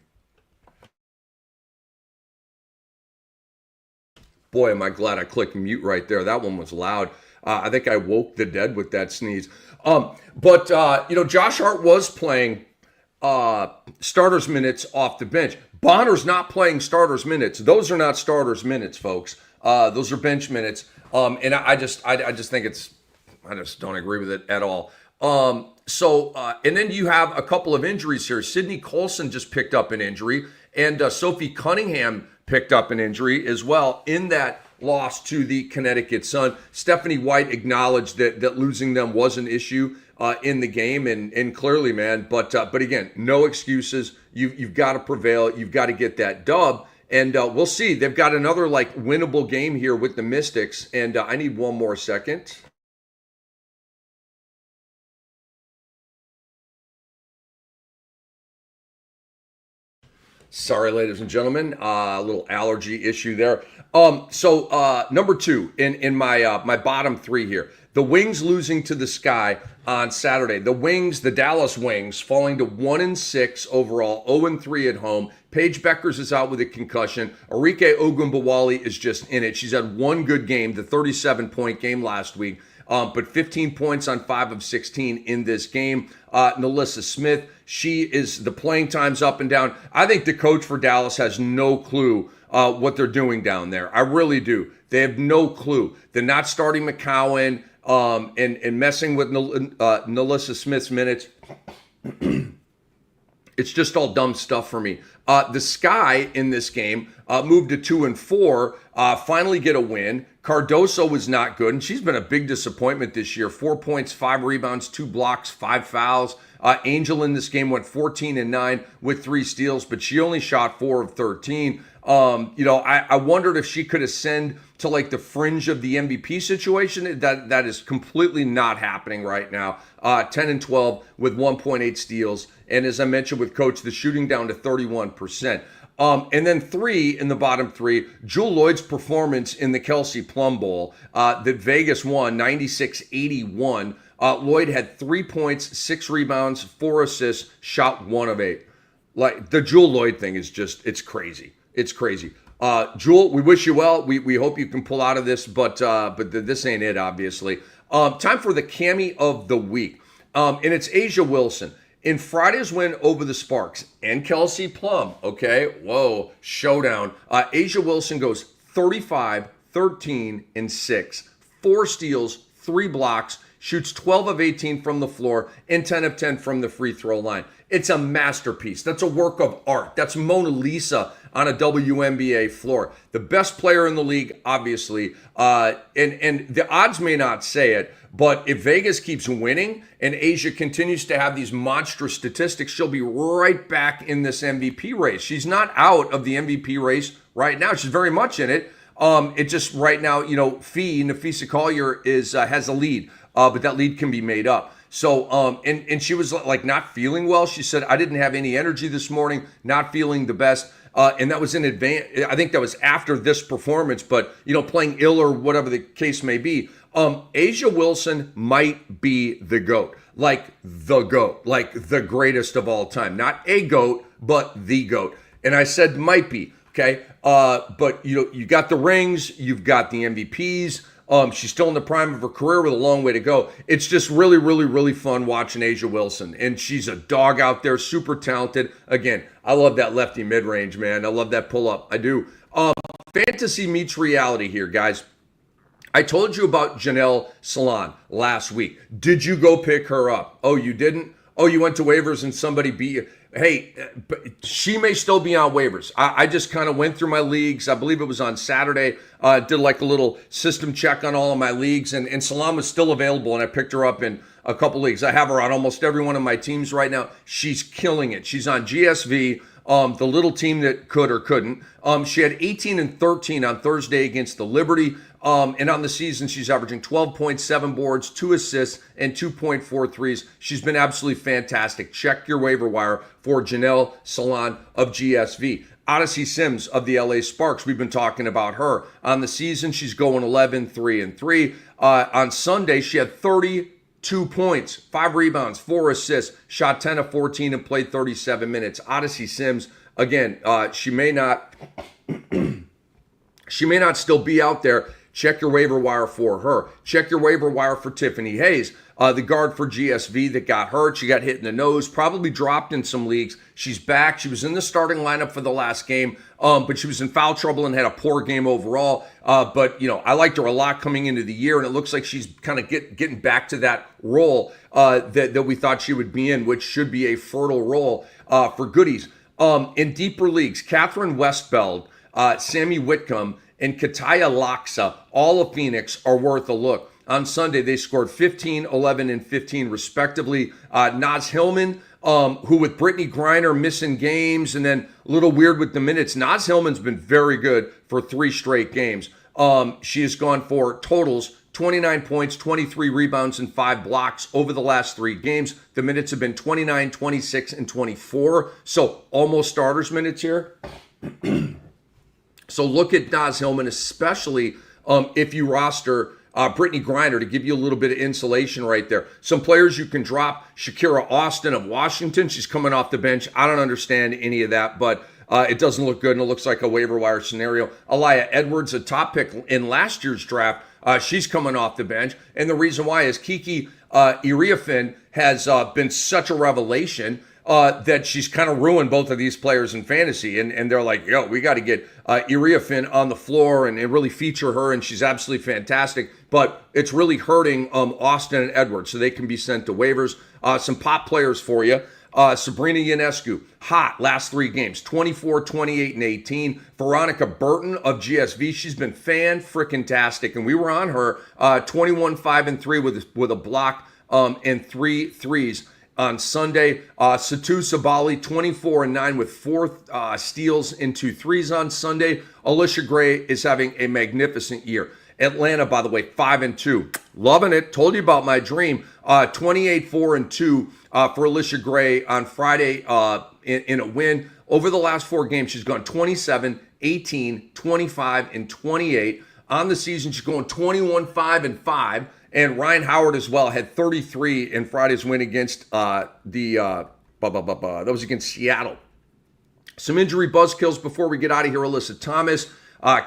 Boy, am I glad I clicked mute right there. That one was loud. I think I woke the dead with that sneeze. But Josh Hart was playing starters minutes off the bench. Bonner's not playing starters minutes. Those are not starters minutes, folks. Those are bench minutes. And I just think I just don't agree with it at all. And then you have a couple of injuries here. Sydney Colson just picked up an injury, and Sophie Cunningham picked up an injury as well in that loss to the Connecticut Sun. Stephanie White acknowledged that losing them was an issue in the game, and clearly, man. But again, no excuses. You've got to prevail. You've got to get that dub, and we'll see. They've got another winnable game here with the Mystics, and I need one more second. Sorry, ladies and gentlemen, a little allergy issue there. Number 2 in my bottom 3 here. The Wings losing to the Sky on Saturday. The Dallas Wings, falling to 1-6 overall, 0-3 at home. Paige Beckers is out with a concussion. Arike Ogunbowale is just in it. She's had one good game, the 37-point game last week, but 15 points on 5 of 16 in this game. Alyssa Smith, the playing time's up and down. I think the coach for Dallas has no clue what they're doing down there. I really do. They have no clue. They're not starting McCowan and messing with Alyssa Smith's minutes. It's just all dumb stuff for me. The Sky in this game moved to 2-4, finally get a win. Cardoso was not good, and she's been a big disappointment this year. 4 points, 5 rebounds, 2 blocks, 5 fouls. Angel in this game went 14-9 with 3 steals, but she only shot 4 of 13. I wondered if she could ascend to like the fringe of the MVP situation. That is completely not happening right now. 10-12 with 1.8 steals, and as I mentioned with Coach, the shooting down to 31%. And then 3 in the bottom 3, Jewel Lloyd's performance in the Kelsey Plum Bowl that Vegas won 96-81. Lloyd had 3 points, 6 rebounds, 4 assists, shot 1 of 8. Like the Jewel Lloyd thing is just, it's crazy. It's crazy. Jewel, we wish you well. We hope you can pull out of this, but this ain't it, obviously. Time for the Kammy of the week. And it's Asia Wilson. In Friday's win over the Sparks and Kelsey Plum, okay, whoa, showdown. Asia Wilson goes 35, 13, and 6. 4 steals, 3 blocks, shoots 12 of 18 from the floor, and 10 of 10 from the free throw line. It's a masterpiece. That's a work of art. That's Mona Lisa on a WNBA floor. The best player in the league, obviously. And the odds may not say it, but if Vegas keeps winning and Asia continues to have these monstrous statistics, she'll be right back in this MVP race. She's not out of the MVP race right now. She's very much in it. It just right now, Nafisa Collier has a lead, but that lead can be made up. So, and she was like not feeling well. She said, I didn't have any energy this morning, not feeling the best. And that was in advance. I think that was after this performance, but, playing ill or whatever the case may be. Asia Wilson might be the GOAT, like the GOAT, like the greatest of all time. Not a GOAT, but the GOAT. And I said might be, okay? But, you got the rings, you've got the MVPs. She's still in the prime of her career with a long way to go. It's just really, really, really fun watching Asia Wilson. And she's a dog out there, super talented. Again, I love that lefty mid-range, man. I love that pull-up. I do. Fantasy meets reality here, guys. I told you about Janelle Salon last week. Did you go pick her up? Oh, you didn't? Oh, you went to waivers and somebody beat you. Hey, she may still be on waivers. I just kind of went through my leagues. I believe it was on Saturday. Did like a little system check on all of my leagues, and Salam was still available, and I picked her up in a couple leagues. I have her on almost every one of my teams right now. She's killing it. She's on GSV, the little team that could or couldn't. She had 18 and 13 on Thursday against the Liberty. And on the season, she's averaging 12.7 boards, 2 assists, and 2.4 threes. She's been absolutely fantastic. Check your waiver wire for Janelle Salon of GSV. Odyssey Sims of the LA Sparks, we've been talking about her. On the season, she's going 11, 3, and 3. On Sunday, she had 32 points, 5 rebounds, 4 assists, shot 10 of 14, and played 37 minutes. Odyssey Sims, again, she may not still be out there. Check your waiver wire for her. Check your waiver wire for Tiffany Hayes, the guard for GSV that got hurt. She got hit in the nose, probably dropped in some leagues. She's back. She was in the starting lineup for the last game, but she was in foul trouble and had a poor game overall. But I liked her a lot coming into the year, and it looks like she's kind of getting back to that role that we thought she would be in, which should be a fertile role for goodies. In deeper leagues, Catherine Westbeld, Sammy Whitcomb, and Kataya Laksa, all of Phoenix, are worth a look. On Sunday, they scored 15, 11, and 15 respectively. Naz Hillman, who with Brittany Griner missing games and then a little weird with the minutes, Naz Hillman's been very good for 3 straight games. She has gone for totals, 29 points, 23 rebounds, and 5 blocks over the last 3 games. The minutes have been 29, 26, and 24. So almost starters minutes here. So look at Naz Hillman, especially if you roster Brittany Griner to give you a little bit of insulation right there. Some players you can drop. Shakira Austin of Washington, she's coming off the bench. I don't understand any of that, but it doesn't look good, and it looks like a waiver wire scenario. Aliyah Edwards, a top pick in last year's draft, she's coming off the bench. And the reason why is Kiki Iriafin has been such a revelation that she's kind of ruined both of these players in fantasy. And they're like, we got to get Iriafin on the floor and really feature her, and she's absolutely fantastic. But it's really hurting Austin and Edwards, so they can be sent to waivers. Some pop players for you. Sabrina Ionescu, hot last 3 games, 24, 28, and 18. Veronica Burton of GSV, she's been fan-frickin-tastic, and we were on her 21, 5, and 3 with a block and 3 threes on Sunday. Satu Sabali, 24 and 9 with 4 steals and 2 threes on Sunday. Alicia Gray is having a magnificent year. Atlanta, by the way, 5 and 2. Loving it. Told you about my dream. 28, 4 and 2 for Alicia Gray on Friday in a win. Over the last 4 games, she's gone 27, 18, 25, and 28. On the season, she's going 21, 5, and 5. And Ryan Howard as well had 33 in Friday's win against that was against Seattle. Some injury buzzkills before we get out of here. Alyssa Thomas,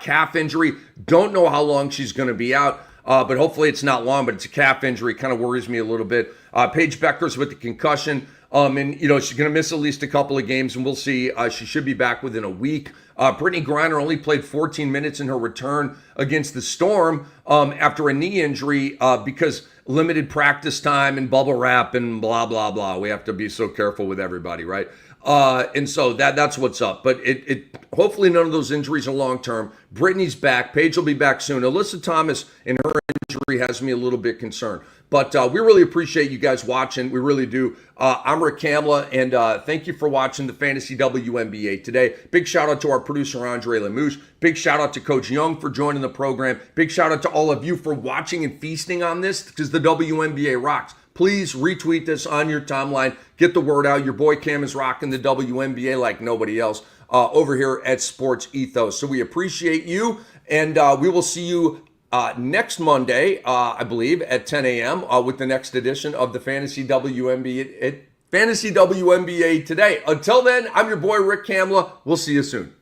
calf injury. Don't know how long she's going to be out, but hopefully it's not long, but it's a calf injury. Kind of worries me a little bit. Paige Beckers with the concussion. And, she's going to miss at least a couple of games, and we'll see. She should be back within a week. Brittany Griner only played 14 minutes in her return against the Storm after a knee injury because limited practice time and bubble wrap and blah, blah, blah. We have to be so careful with everybody, right? And so that's what's up. But it hopefully none of those injuries are long-term. Brittany's back. Paige will be back soon. Alyssa Thomas and her injury has me a little bit concerned. But we really appreciate you guys watching. We really do. I'm Rick Kamla, and thank you for watching the Fantasy WNBA today. Big shout out to our producer, Andre Lemouche. Big shout out to Coach Young for joining the program. Big shout out to all of you for watching and feasting on this, because the WNBA rocks. Please retweet this on your timeline. Get the word out. Your boy Cam is rocking the WNBA like nobody else over here at Sports Ethos. So we appreciate you, and we will see you next Monday, I believe, at 10 a.m. With the next edition of the Fantasy WNBA Today. Until then, I'm your boy Rick Kamla. We'll see you soon.